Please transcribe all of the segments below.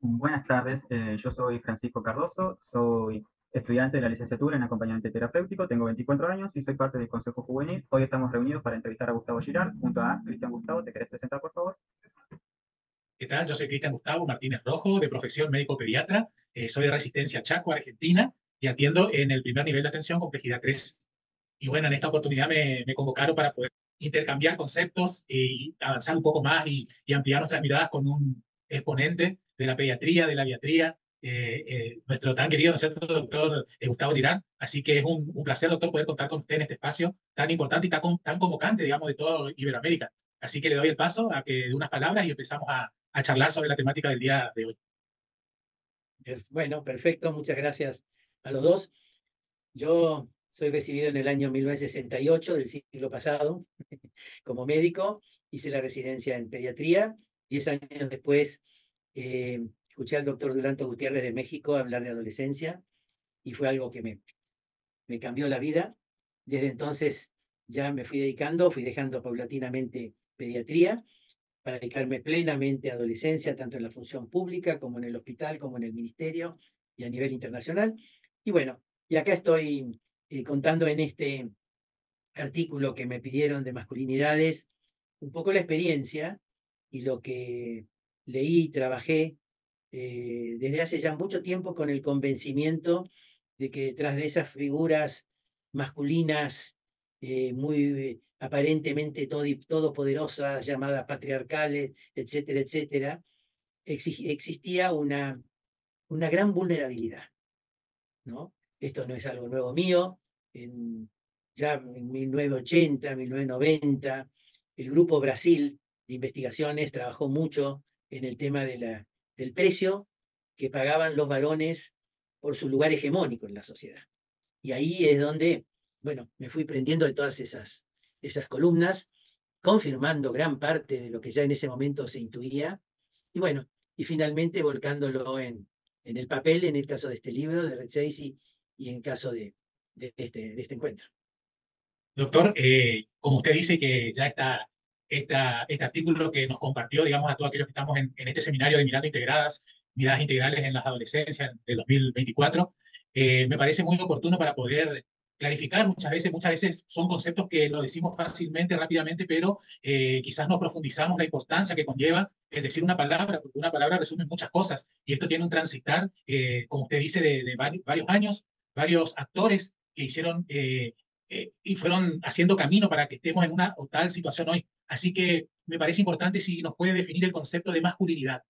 Buenas tardes, yo soy Francisco Cardoso, soy estudiante de la licenciatura en acompañamiento terapéutico, tengo 24 años y soy parte del Consejo Juvenil. Hoy estamos reunidos para entrevistar a Gustavo Girard junto a Cristian Gustavo. ¿Te querés presentar, por favor? ¿Qué tal? Yo soy Cristian Gustavo Martínez Rojo, de profesión médico pediatra. Soy de Resistencia Chaco, Argentina, y atiendo en el primer nivel de atención, complejidad 3. Y bueno, en esta oportunidad me convocaron para poder intercambiar conceptos y avanzar un poco más y ampliar nuestras miradas con un exponente de la pediatría, de la viatría, nuestro tan querido, ¿no es cierto?, doctor Gustavo Girán. Así que es un placer, doctor, poder contar con usted en este espacio tan importante y tan convocante, digamos, de toda Iberoamérica. Así que le doy el paso a que de unas palabras y empezamos a charlar sobre la temática del día de hoy. Bueno, perfecto, muchas gracias a los dos. Yo soy recibido en el año 1968 del siglo pasado como médico, hice la residencia en pediatría. 10 años después escuché al doctor Duranto Gutiérrez de México hablar de adolescencia y fue algo que me cambió la vida. Desde entonces ya me fui dejando paulatinamente pediatría para dedicarme plenamente a adolescencia, tanto en la función pública como en el hospital, como en el ministerio y a nivel internacional. Y bueno, y acá estoy contando en este artículo que me pidieron de masculinidades un poco la experiencia y lo que leí y trabajé desde hace ya mucho tiempo con el convencimiento de que detrás de esas figuras masculinas muy aparentemente todopoderosas, llamadas patriarcales, etcétera, etcétera, existía una gran vulnerabilidad, ¿no? Esto no es algo nuevo mío. En, ya en 1980, 1990, el Grupo Brasil de Investigaciones trabajó mucho en el tema del precio que pagaban los varones por su lugar hegemónico en la sociedad. Y ahí es donde, bueno, me fui prendiendo de todas esas columnas, confirmando gran parte de lo que ya en ese momento se intuía, y bueno, y finalmente volcándolo en el papel, en el caso de este libro de Red Seis y en caso de este encuentro. Doctor, como usted dice que ya este artículo que nos compartió, digamos, a todos aquellos que estamos en este seminario de miradas integrales en las adolescencias del 2024, me parece muy oportuno para poder clarificar muchas veces son conceptos que lo decimos fácilmente, rápidamente, pero quizás no profundizamos la importancia que conlleva el decir una palabra, porque una palabra resume muchas cosas, y esto tiene un transitar, como usted dice, de varios años, varios actores que hicieron y fueron haciendo camino para que estemos en una o tal situación hoy. Así que me parece importante si nos puede definir el concepto de masculinidad.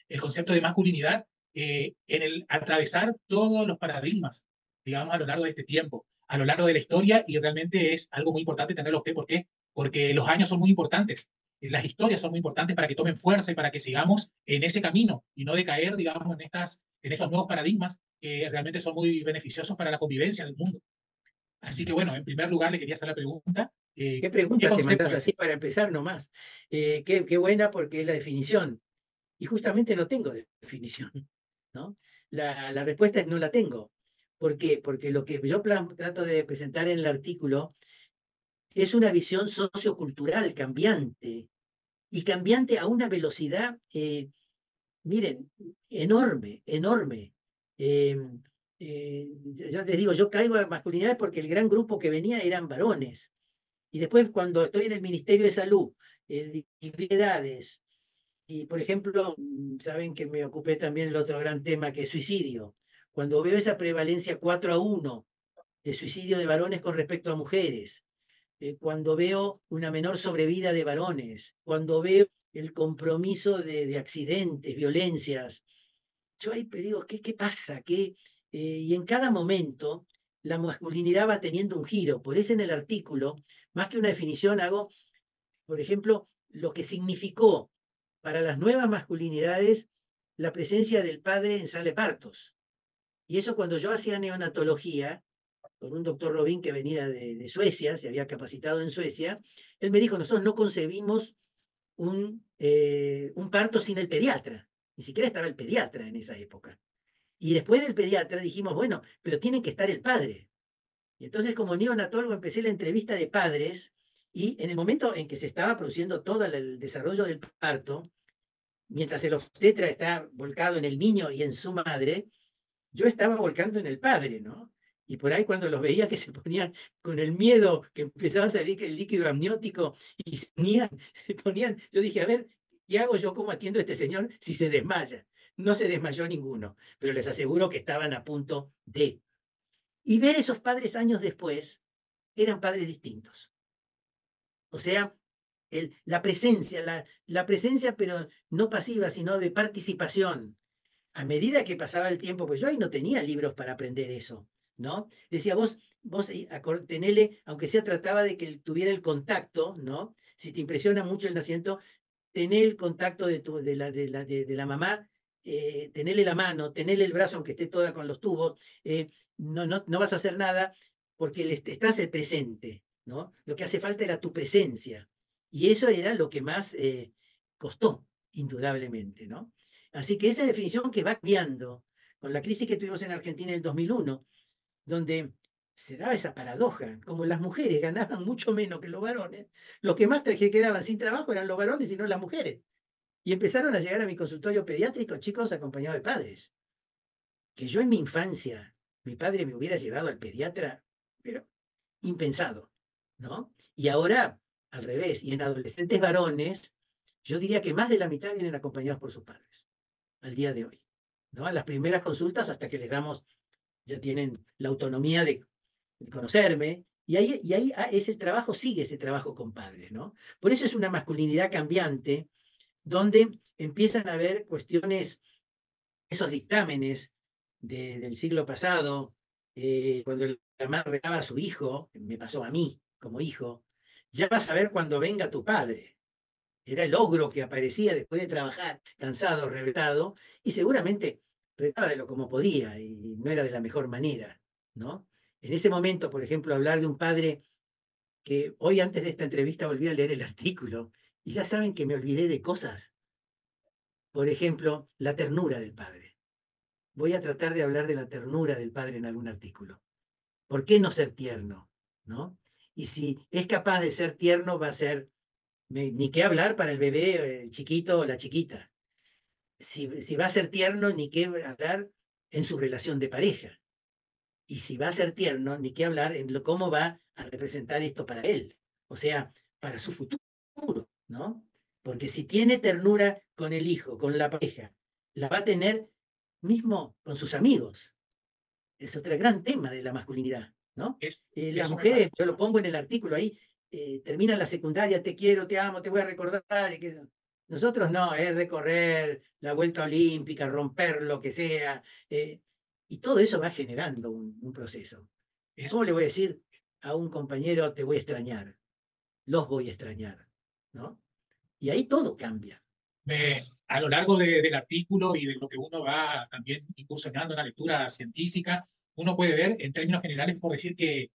El concepto de masculinidad en el atravesar todos los paradigmas, digamos, a lo largo de este tiempo, a lo largo de la historia, y realmente es algo muy importante tenerlo usted. ¿Por qué? Porque los años son muy importantes. Las historias son muy importantes para que tomen fuerza y para que sigamos en ese camino y no decaer, digamos, en estos nuevos paradigmas que realmente son muy beneficiosos para la convivencia del mundo. Así que bueno, en primer lugar le quería hacer la pregunta, ¿Qué ¿qué pregunta te concepto mandás es? así para empezar nomás? Qué buena porque es la definición. Y justamente no tengo definición, ¿no? La respuesta es no la tengo. ¿Por qué? Porque lo que yo trato de presentar en el artículo es una visión sociocultural cambiante y cambiante a una velocidad, miren, enorme, enorme. Eh, yo les digo, yo caigo a masculinidades porque el gran grupo que venía eran varones. Y después cuando estoy en el Ministerio de Salud, dividí edades, y por ejemplo, saben que me ocupé también el otro gran tema que es suicidio. Cuando veo esa prevalencia 4-1 de suicidio de varones con respecto a mujeres, cuando veo una menor sobrevida de varones, cuando veo el compromiso de accidentes, violencias, yo ahí te digo, ¿qué pasa? Y en cada momento la masculinidad va teniendo un giro. Por eso en el artículo, más que una definición, hago, por ejemplo, lo que significó para las nuevas masculinidades la presencia del padre en sala de partos. Y eso cuando yo hacía neonatología, con un doctor Robin que venía de Suecia, se había capacitado en Suecia, él me dijo, nosotros no concebimos un parto sin el pediatra. Ni siquiera estaba el pediatra en esa época. Y después del pediatra dijimos, bueno, pero tiene que estar el padre. Y entonces como neonatólogo empecé la entrevista de padres y en el momento en que se estaba produciendo todo el desarrollo del parto, mientras el obstetra está volcado en el niño y en su madre, yo estaba volcando en el padre, ¿no? Y por ahí cuando los veía que se ponían con el miedo, que empezaba a salir el líquido amniótico y se ponían, yo dije, a ver, ¿qué hago yo? ¿Cómo atiendo a este señor si se desmaya? No se desmayó ninguno, pero les aseguro que estaban a punto de. Y ver esos padres años después, eran padres distintos. O sea, la presencia, pero no pasiva, sino de participación. A medida que pasaba el tiempo, pues yo ahí no tenía libros para aprender eso, ¿no? Decía, vos tenele, aunque sea trataba de que él tuviera el contacto, ¿no? Si te impresiona mucho el nacimiento, tener el contacto de la mamá, tenerle la mano, tenerle el brazo, aunque esté toda con los tubos, no vas a hacer nada porque estás el presente, ¿no? Lo que hace falta era tu presencia. Y eso era lo que más costó, indudablemente, ¿no? Así que esa definición que va cambiando con la crisis que tuvimos en Argentina en el 2001, donde se daba esa paradoja, como las mujeres ganaban mucho menos que los varones, los que más quedaban sin trabajo eran los varones y no las mujeres. Y empezaron a llegar a mi consultorio pediátrico chicos acompañados de padres. Que yo en mi infancia, mi padre me hubiera llevado al pediatra, pero impensado, ¿no? Y ahora, al revés, y en adolescentes varones, yo diría que más de la mitad vienen acompañados por sus padres, al día de hoy, ¿no? A las primeras consultas hasta que les damos, ya tienen la autonomía de conocerme, y ahí es el trabajo, sigue ese trabajo con padres, ¿no? Por eso es una masculinidad cambiante, donde empiezan a haber cuestiones, esos dictámenes del siglo pasado, cuando la madre retaba a su hijo, me pasó a mí como hijo, ya vas a ver cuando venga tu padre. Era el ogro que aparecía después de trabajar, cansado, reventado, y seguramente retaba de lo como podía, y no era de la mejor manera, ¿no? En ese momento, por ejemplo, hablar de un padre que hoy antes de esta entrevista volví a leer el artículo, y ya saben que me olvidé de cosas. Por ejemplo, la ternura del padre. Voy a tratar de hablar de la ternura del padre en algún artículo. ¿Por qué no ser tierno? ¿No? Y si es capaz de ser tierno, va a ser, ni qué hablar para el bebé, el chiquito o la chiquita. Si va a ser tierno, ni qué hablar en su relación de pareja. Y si va a ser tierno, ni qué hablar en cómo va a representar esto para él. O sea, para su futuro, ¿no? Porque si tiene ternura con el hijo, con la pareja, la va a tener mismo con sus amigos. Es otro gran tema de la masculinidad, ¿no? Las Eso me mujeres, parece. yo lo pongo en el artículo ahí, terminan la secundaria, te quiero, te amo, te voy a recordar. Nosotros no, es recorrer la vuelta olímpica, romper lo que sea, y todo eso va generando un proceso. Es, ¿Cómo le voy a decir a un compañero, te voy a extrañar? Los voy a extrañar, ¿no? Y ahí todo cambia. a lo largo del artículo y de lo que uno va también incursionando en la lectura científica, uno puede ver en términos generales, por decir que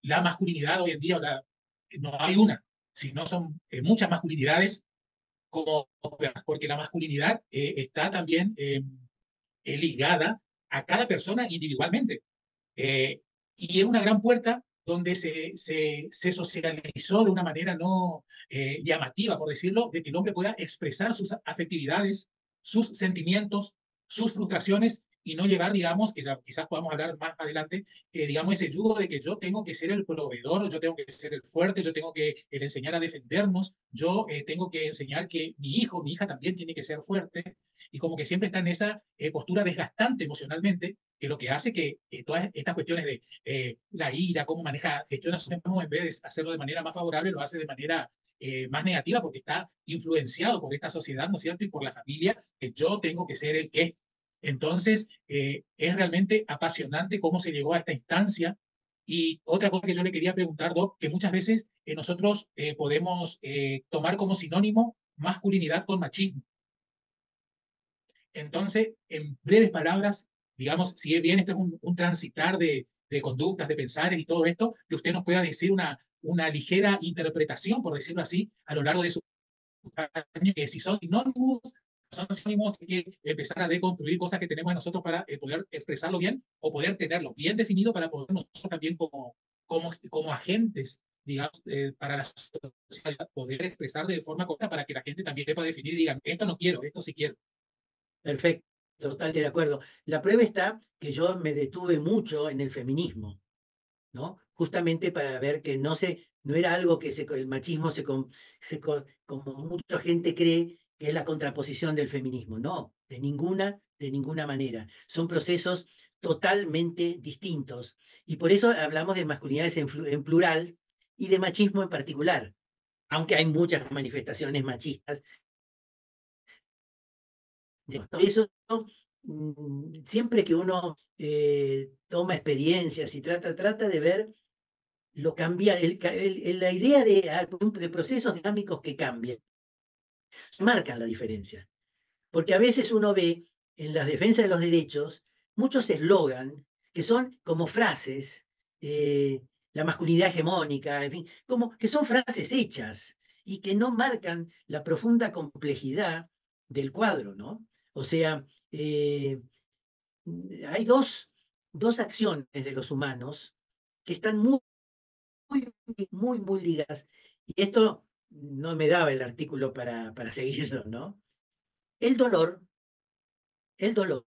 la masculinidad hoy en día no hay una, sino son muchas masculinidades, como, porque la masculinidad está también ligada a cada persona individualmente. Eh, y es una gran puerta donde se socializó de una manera no llamativa, por decirlo, de que el hombre pueda expresar sus afectividades, sus sentimientos, sus frustraciones y no llevar, digamos, que ya quizás podamos hablar más adelante, digamos, ese yugo de que yo tengo que ser el proveedor, yo tengo que ser el fuerte, yo tengo que el enseñar a defendernos, yo tengo que enseñar que mi hijo, mi hija también tiene que ser fuerte, y como que siempre está en esa postura desgastante emocionalmente, que lo que hace que todas estas cuestiones de la ira, cómo maneja, gestiona sus emociones, en vez de hacerlo de manera más favorable, lo hace de manera más negativa porque está influenciado por esta sociedad, ¿no es cierto? Y por la familia, que yo tengo que ser el que. Entonces, es realmente apasionante cómo se llegó a esta instancia. Y otra cosa que yo le quería preguntar, Doc, que muchas veces nosotros podemos tomar como sinónimo masculinidad con machismo. Entonces, en breves palabras, digamos, si bien este es un transitar de conductas, de pensares y todo esto, que usted nos pueda decir una ligera interpretación, por decirlo así, a lo largo de su año, que si son sinónimos, hay que empezar a deconstruir cosas que tenemos en nosotros para poder expresarlo bien o poder tenerlo bien definido para poder nosotros también como agentes digamos, para la sociedad, poder expresar de forma correcta para que la gente también sepa definir y digan, esto no quiero, esto sí quiero. Perfecto, totalmente de acuerdo. La prueba está que yo me detuve mucho en el feminismo, ¿no? Justamente para ver que no era algo que el machismo como mucha gente cree que es la contraposición del feminismo. No, de ninguna manera. Son procesos totalmente distintos. Y por eso hablamos de masculinidades en plural y de machismo en particular, aunque hay muchas manifestaciones machistas. Por eso, siempre que uno toma experiencias y trata de ver lo cambia, la idea de procesos dinámicos que cambian, marcan la diferencia. Porque a veces uno ve en la defensa de los derechos muchos eslogan que son como frases, la masculinidad hegemónica, en fin, como que son frases hechas y que no marcan la profunda complejidad del cuadro, ¿no? O sea, hay dos acciones de los humanos que están muy ligadas. Y esto no me daba el artículo para seguirlo, ¿no? El dolor, el dolor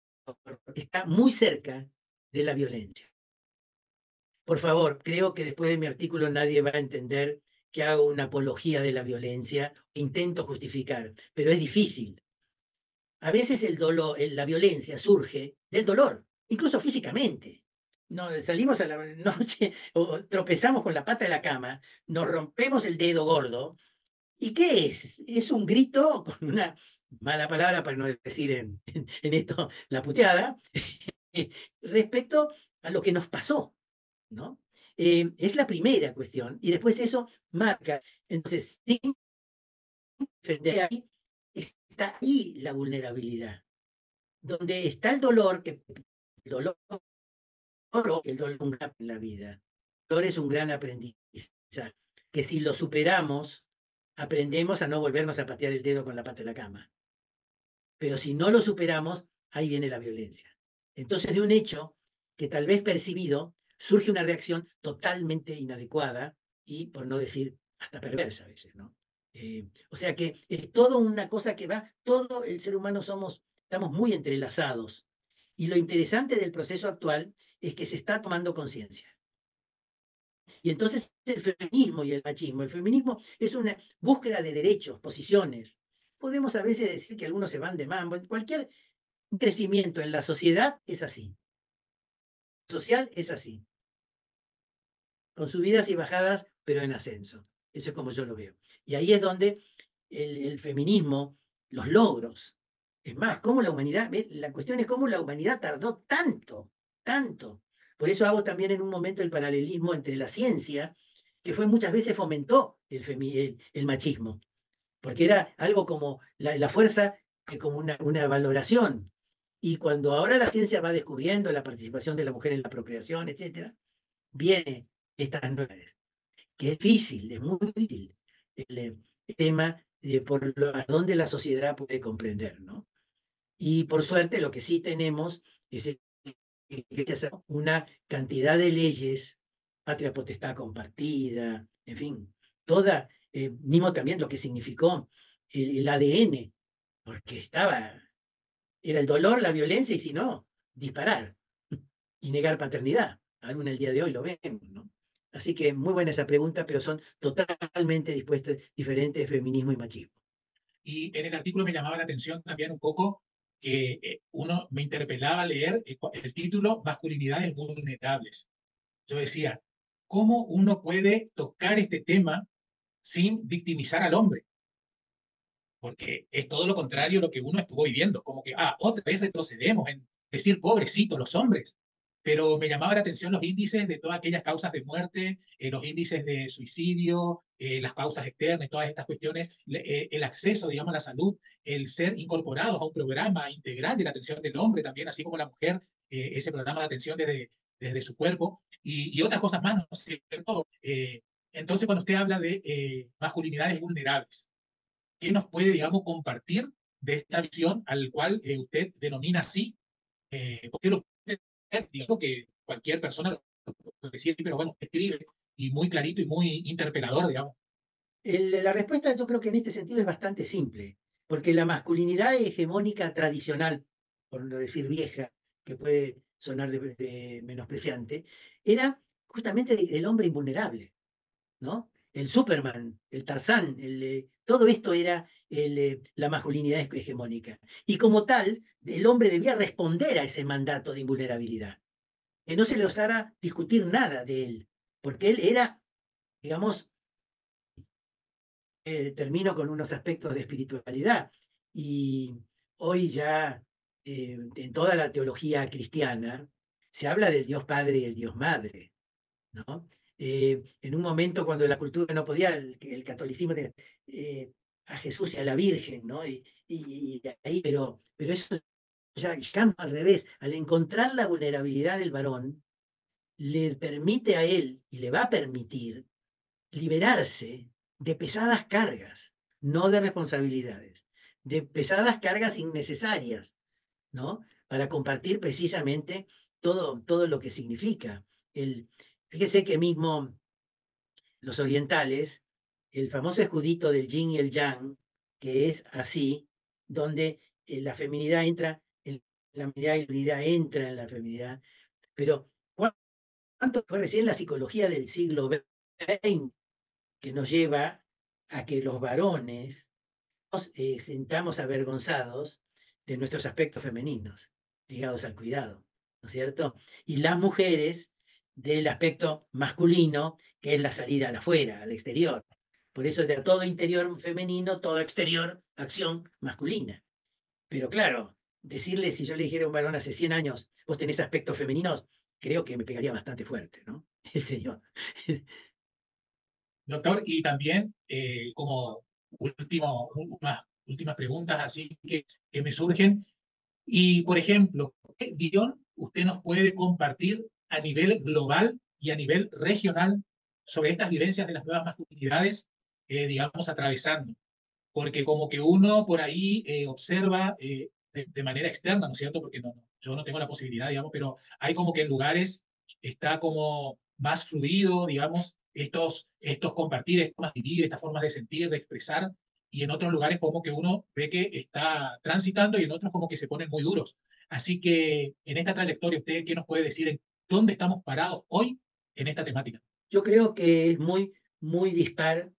está muy cerca de la violencia. Por favor, creo que después de mi artículo nadie va a entender que hago una apología de la violencia, intento justificar, pero es difícil. A veces la violencia surge del dolor, incluso físicamente. No, salimos a la noche o tropezamos con la pata de la cama, nos rompemos el dedo gordo. ¿Y qué es? Es un grito con una mala palabra para no decir en esto la puteada, respecto a lo que nos pasó, ¿no? Es la primera cuestión. Y después eso marca. Entonces, sin defender ahí, está ahí la vulnerabilidad. Donde está el dolor, el dolor es un gran en la vida. El dolor es un gran aprendizaje, que si lo superamos, aprendemos a no volvernos a patear el dedo con la pata de la cama. Pero si no lo superamos, ahí viene la violencia. Entonces, de un hecho que tal vez percibido, surge una reacción totalmente inadecuada y, por no decir, hasta perversa a veces, ¿no? O sea que es todo una cosa que va, todo el ser humano estamos muy entrelazados. Y lo interesante del proceso actual es que se está tomando conciencia. Y entonces el feminismo y el machismo. El feminismo es una búsqueda de derechos, posiciones. Podemos a veces decir que algunos se van de mambo. Cualquier crecimiento en la sociedad es así. Social es así. Con subidas y bajadas, pero en ascenso. Eso es como yo lo veo. Y ahí es donde el feminismo, los logros. Es más, cómo la humanidad, la cuestión es cómo la humanidad tardó tanto. Por eso hago también en un momento el paralelismo entre la ciencia, que fue muchas veces fomentó el machismo, porque era algo como la fuerza, que como una valoración. Y cuando ahora la ciencia va descubriendo la participación de la mujer en la procreación, etcétera, viene estas nuevas, que es difícil, es muy difícil el tema por a dónde la sociedad puede comprender, ¿no? Y por suerte lo que sí tenemos es una cantidad de leyes, patria potestad compartida, en fin, toda, mismo también lo que significó el ADN, porque era el dolor, la violencia y si no, disparar y negar paternidad. Aún el día de hoy lo vemos, ¿no? Así que muy buena esa pregunta, pero son totalmente dispuestos, diferentes feminismo y machismo. Y en el artículo me llamaba la atención también un poco que uno me interpelaba a leer el título Masculinidades vulnerables. Yo decía, ¿cómo uno puede tocar este tema sin victimizar al hombre? Porque es todo lo contrario a lo que uno estuvo viviendo, como que, otra vez retrocedemos en decir, pobrecitos los hombres. Pero me llamaba la atención los índices de todas aquellas causas de muerte, los índices de suicidio, las causas externas, todas estas cuestiones, el acceso, digamos, a la salud, el ser incorporados a un programa integral de la atención del hombre también, así como la mujer, ese programa de atención desde su cuerpo, y otras cosas más, ¿no es cierto? Entonces, cuando usted habla de masculinidades vulnerables, ¿qué nos puede, digamos, compartir de esta visión al cual usted denomina así? Porque lo puede ser, digamos que cualquier persona lo puede decir, pero bueno, escribe y muy clarito y muy interpelador, digamos. La respuesta yo creo que en este sentido es bastante simple, porque la masculinidad hegemónica tradicional, por no decir vieja, que puede sonar de menospreciante, era justamente el hombre invulnerable, ¿no? El Superman, el Tarzán, todo esto era la masculinidad hegemónica. Y como tal, el hombre debía responder a ese mandato de invulnerabilidad, que no se le osara discutir nada de él, porque él era, digamos, termino con unos aspectos de espiritualidad. Y hoy ya en toda la teología cristiana se habla del Dios Padre y el Dios Madre, ¿no? En un momento cuando la cultura no podía, el catolicismo a Jesús y a la Virgen, ¿no? Y ahí, pero eso ya cambia al revés. Al encontrar la vulnerabilidad del varón, le permite a él y le va a permitir liberarse de pesadas cargas, no de responsabilidades, de pesadas cargas innecesarias, ¿no? Para compartir precisamente todo lo que significa. Fíjese que mismo los orientales, el famoso escudito del yin y el yang, que es así, donde la feminidad entra en la feminidad y la unidad entra en la feminidad, pero ¿cuánto fue recién la psicología del siglo XX que nos lleva a que los varones nos sintamos avergonzados de nuestros aspectos femeninos, ligados al cuidado, ¿no es cierto? Y las mujeres del aspecto masculino, que es la salida al afuera, al exterior. Por eso de todo interior femenino, todo exterior, acción masculina. Pero claro, decirle, si yo le dijera a un varón hace 100 años, vos tenés aspectos femeninos, creo que me pegaría bastante fuerte, ¿no? El señor. Doctor, y también como últimas preguntas así que me surgen. Y, por ejemplo, ¿qué visión usted nos puede compartir a nivel global y a nivel regional sobre estas vivencias de las nuevas masculinidades, digamos, atravesando? Porque como que uno por ahí observa de manera externa, ¿no es cierto? Porque yo no tengo la posibilidad, digamos, pero hay como que en lugares está como más fluido, digamos, estos compartir, estas formas de vivir, estas formas de sentir, de expresar, y en otros lugares como que uno ve que está transitando y en otros como que se ponen muy duros. Así que en esta trayectoria, ¿usted qué nos puede decir en dónde estamos parados hoy en esta temática? Yo creo que es muy dispar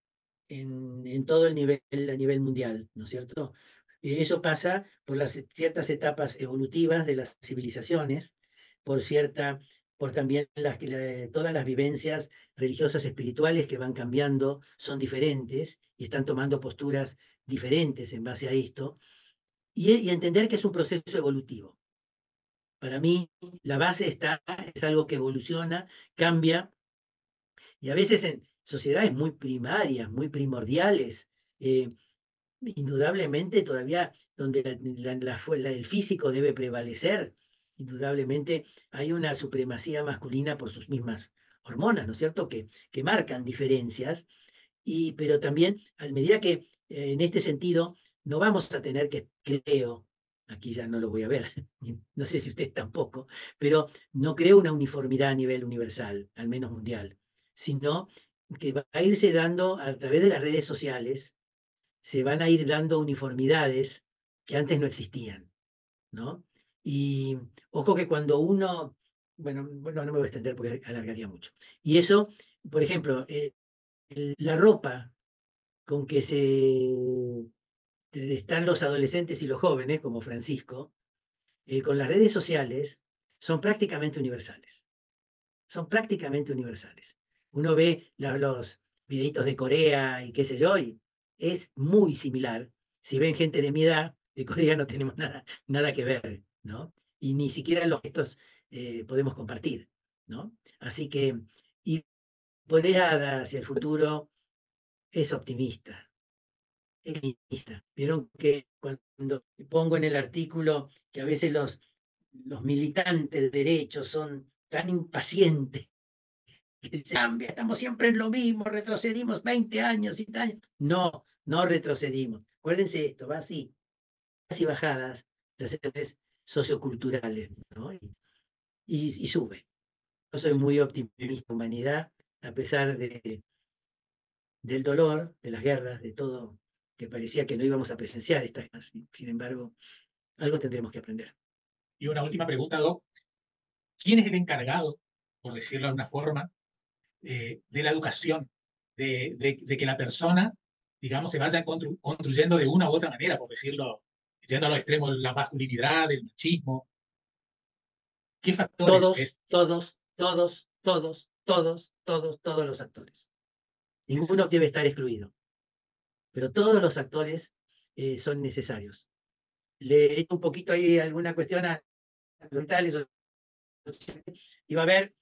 en todo el nivel, a nivel mundial, ¿no es cierto? Eso pasa por ciertas etapas evolutivas de las civilizaciones, por por también todas las vivencias religiosas espirituales que van cambiando, son diferentes y están tomando posturas diferentes en base a esto, y entender que es un proceso evolutivo. Para mí, la base es algo que evoluciona, cambia, y a veces en sociedades muy primarias, muy primordiales, indudablemente todavía donde el físico debe prevalecer, indudablemente hay una supremacía masculina por sus mismas hormonas, ¿no es cierto?, que marcan diferencias, pero también a medida que en este sentido no vamos a tener que, creo, aquí ya no lo voy a ver, no sé si usted tampoco, pero no creo una uniformidad a nivel universal, al menos mundial, sino que va a irse dando a través de las redes sociales, se van a ir dando uniformidades que antes no existían, ¿no? Y ojo que cuando uno, bueno, no me voy a extender porque alargaría mucho. Y eso, por ejemplo, la ropa con que están los adolescentes y los jóvenes, como Francisco, con las redes sociales, son prácticamente universales. Son prácticamente universales. Uno ve los videitos de Corea y qué sé yo, y es muy similar. Si ven gente de mi edad, de Corea no tenemos nada que ver, ¿no? Y ni siquiera los gestos podemos compartir, ¿no? Así que, y por allá hacia el futuro es optimista. Es optimista. Vieron que cuando pongo en el artículo que a veces los militantes de derechos son tan impacientes que cambia, estamos siempre en lo mismo, retrocedimos 20 años y tal. No, no retrocedimos. Acuérdense esto, va así, así bajadas, las situaciones socioculturales, ¿no? Y sube. Yo soy muy optimista, humanidad, a pesar del dolor, de las guerras, de todo, que parecía que no íbamos a presenciar estas guerras. Sin embargo, algo tendremos que aprender. Y una última pregunta, Doc. ¿Quién es el encargado, por decirlo de alguna forma, de la educación, de que la persona, digamos, se vaya construyendo de una u otra manera, por decirlo, yendo a los extremos, la masculinidad, el machismo? ¿Qué factores Todos, es? todos, todos, todos, todos, todos, todos los actores. Ninguno debe estar excluido, pero todos los actores son necesarios. Le he hecho un poquito ahí alguna cuestión a mentales, y va a ver,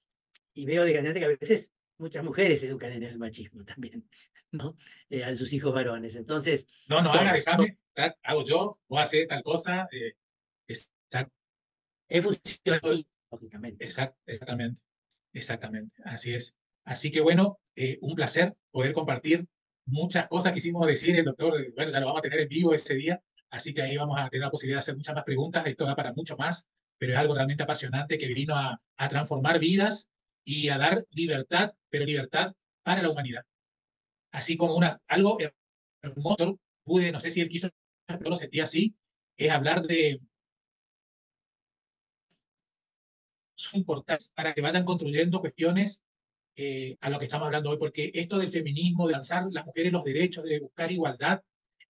y veo desgraciadamente que a veces muchas mujeres educan en el machismo también, ¿no? A sus hijos varones. Entonces, No, no haga, todos, déjame, hago yo, voy a hacer tal cosa. Exacto, es funcional, lógicamente. exactamente, exactamente, así es. Así que bueno, un placer poder compartir muchas cosas que hicimos decir el doctor. Bueno, ya lo vamos a tener en vivo ese día, así que ahí vamos a tener la posibilidad de hacer muchas más preguntas. Esto da para mucho más, pero es algo realmente apasionante que vino a transformar vidas y a dar libertad, pero libertad para la humanidad. Así como algo hermoso, no sé si él quiso, pero lo sentía así, es hablar de su importancia para que vayan construyendo cuestiones a lo que estamos hablando hoy, porque esto del feminismo, de lanzar las mujeres los derechos, de buscar igualdad,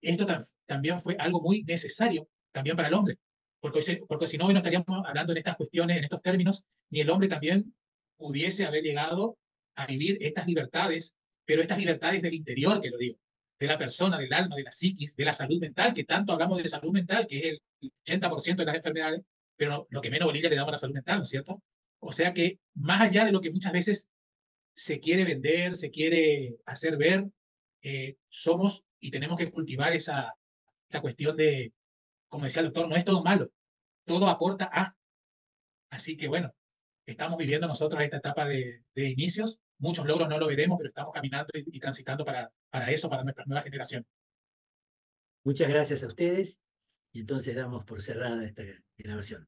esto también fue algo muy necesario también para el hombre, porque si no, hoy no estaríamos hablando en estas cuestiones, en estos términos, ni el hombre también pudiese haber llegado a vivir estas libertades, pero estas libertades del interior, que lo digo, de la persona, del alma, de la psiquis, de la salud mental, que tanto hablamos de salud mental, que es el 80% de las enfermedades, pero lo que menos bolilla le damos a la salud mental, ¿no es cierto? O sea que más allá de lo que muchas veces se quiere vender, se quiere hacer ver, somos y tenemos que cultivar esa cuestión de, como decía el doctor, no es todo malo, todo aporta a. Así que bueno, estamos viviendo nosotros esta etapa de inicios, muchos logros no lo veremos, pero estamos caminando y transitando para eso, para nuestra nueva generación. Muchas gracias a ustedes y entonces damos por cerrada esta grabación.